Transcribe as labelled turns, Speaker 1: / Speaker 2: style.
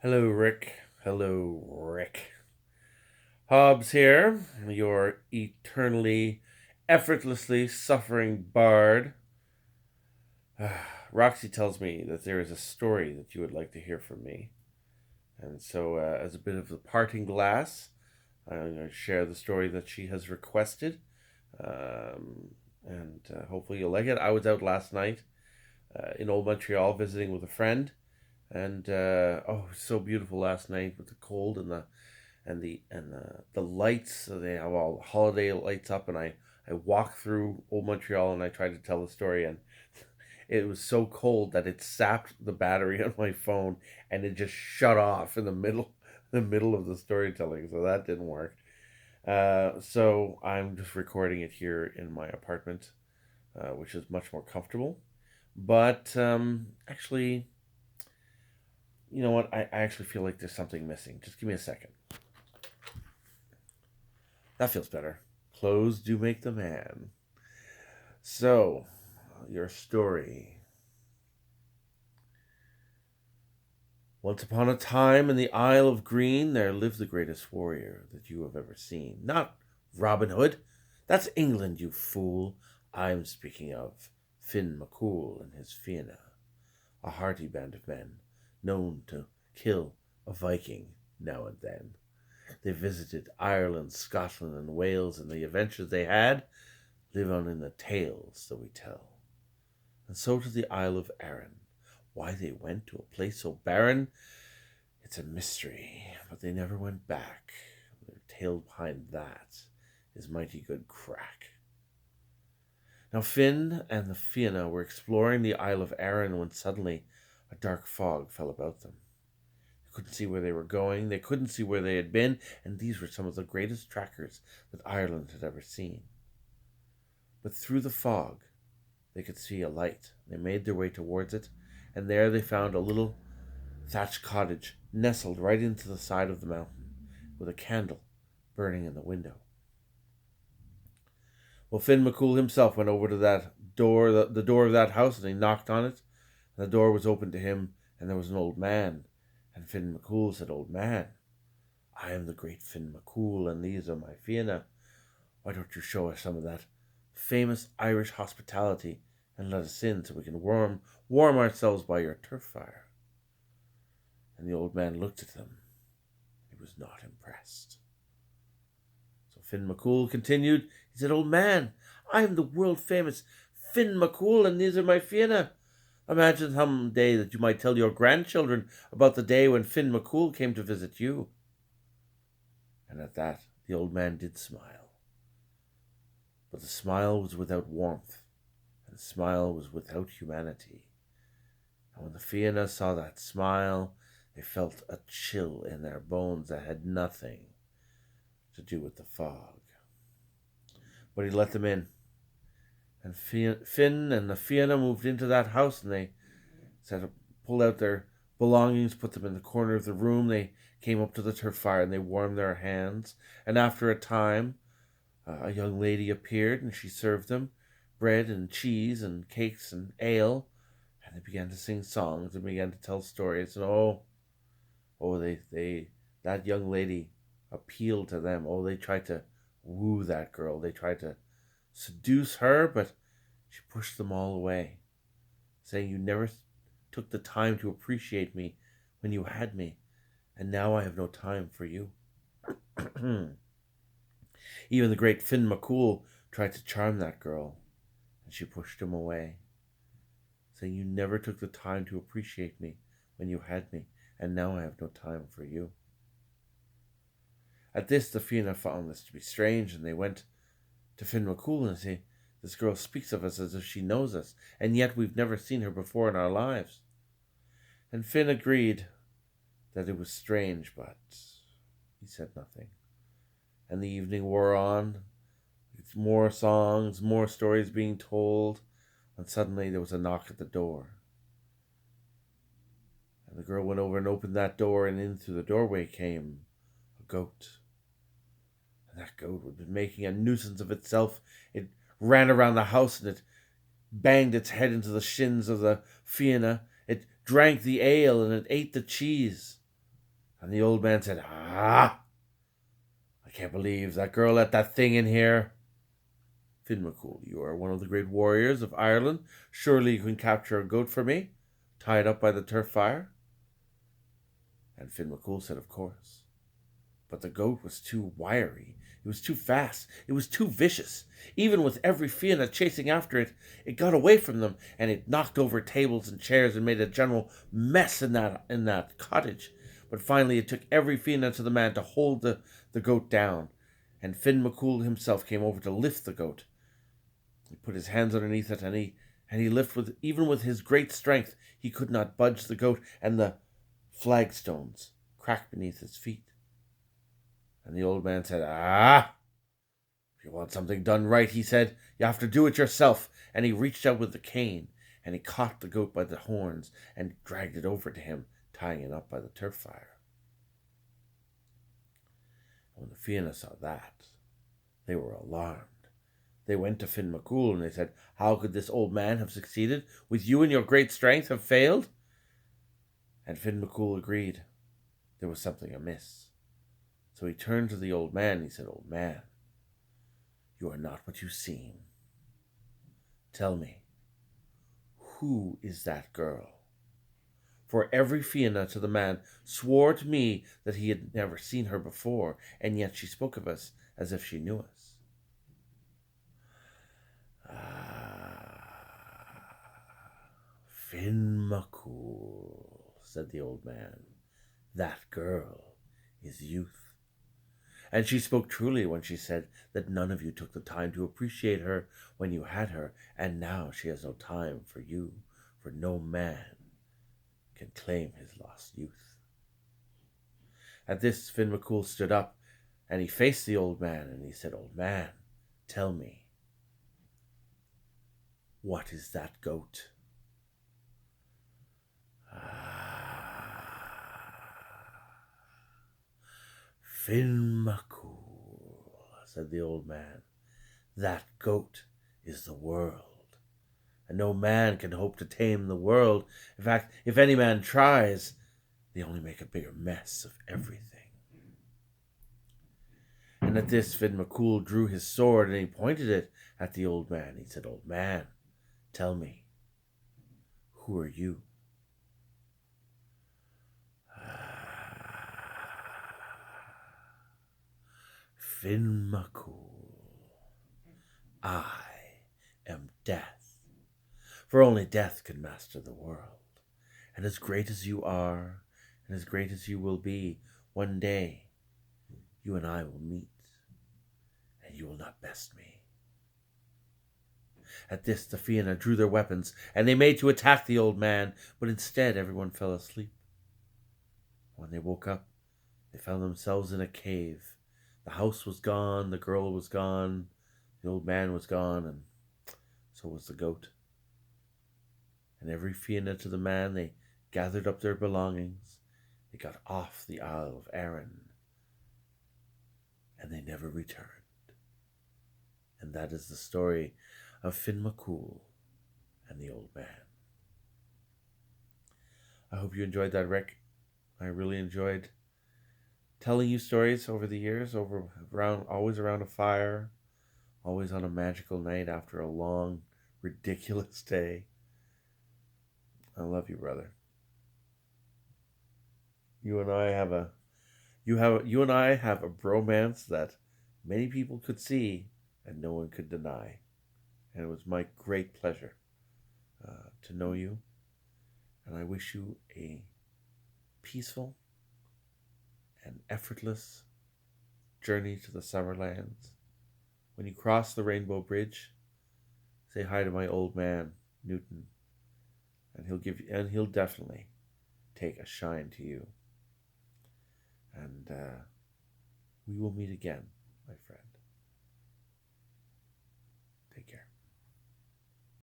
Speaker 1: Hello, Rick. Hello, Rick. Hobbs here, your eternally, effortlessly suffering bard. Roxy tells me that there is a story that you would like to hear from me. And so, as a bit of the parting glass, I'm going to share the story that she has requested. Um, and hopefully you'll like it. I was out last night in Old Montreal visiting with a friend. And oh, it was so beautiful last night with the cold and the lights. So they have all the holiday lights up, and I walked through Old Montreal and I tried to tell the story, and it was so cold that it sapped the battery on my phone, and it just shut off in the middle of the storytelling. So that didn't work. So I'm just recording it here in my apartment, which is much more comfortable. But actually, you know what? I actually feel like there's something missing. Just give me a second. That feels better. Clothes do make the man. So, your story. Once upon a time in the Isle of Green, there lived the greatest warrior that you have ever seen. Not Robin Hood. That's England, you fool. I'm speaking of Finn McCool and his Fianna, a hearty band of men, known to kill a Viking now and then. They visited Ireland, Scotland, and Wales, and the adventures they had live on in the tales that we tell. And so to the Isle of Arran. Why they went to a place so barren, it's a mystery, but they never went back. The tale behind that is mighty good crack. Now Finn and the Fianna were exploring the Isle of Arran when suddenly a dark fog fell about them. They couldn't see where they were going, they couldn't see where they had been, and these were some of the greatest trackers that Ireland had ever seen. But through the fog, they could see a light. They made their way towards it, and there they found a little thatched cottage nestled right into the side of the mountain, with a candle burning in the window. Well, Finn McCool himself went over to that door, the door of that house, and he knocked on it. And the door was opened to him, and there was an old man. And Finn McCool said, "Old man, I am the great Finn McCool, and these are my Fianna. Why don't you show us some of that famous Irish hospitality and let us in so we can warm ourselves by your turf fire?" And the old man looked at them. He was not impressed. So Finn McCool continued. He said, "Old man, I am the world famous Finn McCool, and these are my Fianna. Imagine some day that you might tell your grandchildren about the day when Finn McCool came to visit you." And at that, the old man did smile. But the smile was without warmth, and the smile was without humanity. And when the Fianna saw that smile, they felt a chill in their bones that had nothing to do with the fog. But he let them in, and Finn and the Fianna moved into that house, and they pulled out their belongings, put them in the corner of the room. They came up to the turf fire and they warmed their hands. And after a time, a young lady appeared, and she served them bread and cheese and cakes and ale. And they began to sing songs and began to tell stories. And they that young lady appealed to them. Oh, they tried to woo that girl. They tried to seduce her, but she pushed them all away, saying, "You never took the time to appreciate me when you had me, and now I have no time for you." Even the great Finn McCool tried to charm that girl, and she pushed him away, saying, "You never took the time to appreciate me when you had me, and now I have no time for you." At this, the Fianna found this to be strange, and they went to Finn McCool and say, "This girl speaks of us as if she knows us, and yet we've never seen her before in our lives." And Finn agreed that it was strange, but he said nothing. And the evening wore on, with more songs, more stories being told, and suddenly there was a knock at the door. And the girl went over and opened that door, and in through the doorway came a goat. And that goat had been making a nuisance of itself. It ran around the house, and it banged its head into the shins of the Fianna. It drank the ale, and it ate the cheese. And the old man said, "Ah, I can't believe that girl let that thing in here. Finn McCool, you are one of the great warriors of Ireland. Surely you can capture a goat for me, tied up by the turf fire?" And Finn McCool said, "Of course." But the goat was too wiry. It was too fast. It was too vicious. Even with every Fianna chasing after it, it got away from them, and it knocked over tables and chairs and made a general mess in that cottage. But finally it took every Fianna to the man to hold the goat down. And Finn McCool himself came over to lift the goat. He put his hands underneath it, and he lifted even with his great strength, he could not budge the goat, and the flagstones cracked beneath his feet. And the old man said, "Ah, if you want something done right," he said, "you have to do it yourself." And he reached out with the cane, and he caught the goat by the horns and dragged it over to him, tying it up by the turf fire. And when the Fianna saw that, they were alarmed. They went to Finn McCool and they said, "How could this old man have succeeded? With you and your great strength have failed?" And Finn McCool agreed. There was something amiss. So he turned to the old man and he said, "Old man, you are not what you seem. Tell me, who is that girl?" For every Fianna to the man swore to me that he had never seen her before, and yet she spoke of us as if she knew us. "Finn McCool," said the old man, "that girl is youth. And she spoke truly when she said that none of you took the time to appreciate her when you had her, and now she has no time for you, for no man can claim his lost youth." At this, Finn McCool stood up, and he faced the old man, and he said, "Old man, tell me, what is that goat?" "Finn McCool," said the old man, "that goat is the world, and no man can hope to tame the world. In fact, if any man tries, they only make a bigger mess of everything." And at this, Finn McCool drew his sword and he pointed it at the old man. He said, "Old man, tell me, who are you?" "Finn McCool, I am death, for only death can master the world. And as great as you are, and as great as you will be, one day you and I will meet, and you will not best me." At this, the Fianna drew their weapons, and they made to attack the old man, but instead everyone fell asleep. When they woke up, they found themselves in a cave. The house was gone, the girl was gone, the old man was gone, and so was the goat. And every Fianna to the man, they gathered up their belongings, they got off the Isle of Arran, and they never returned. And that is the story of Finn McCool and the old man. I hope you enjoyed that, Rick. I really enjoyed telling you stories over the years, always around a fire, always on a magical night after a long, ridiculous day. I love you, brother. You and I have a bromance that many people could see and no one could deny. And it was my great pleasure to know you. And I wish you a peaceful and effortless journey to the Summerlands. When you cross the Rainbow Bridge, say hi to my old man, Newton, and he'll definitely take a shine to you. And we will meet again, my friend.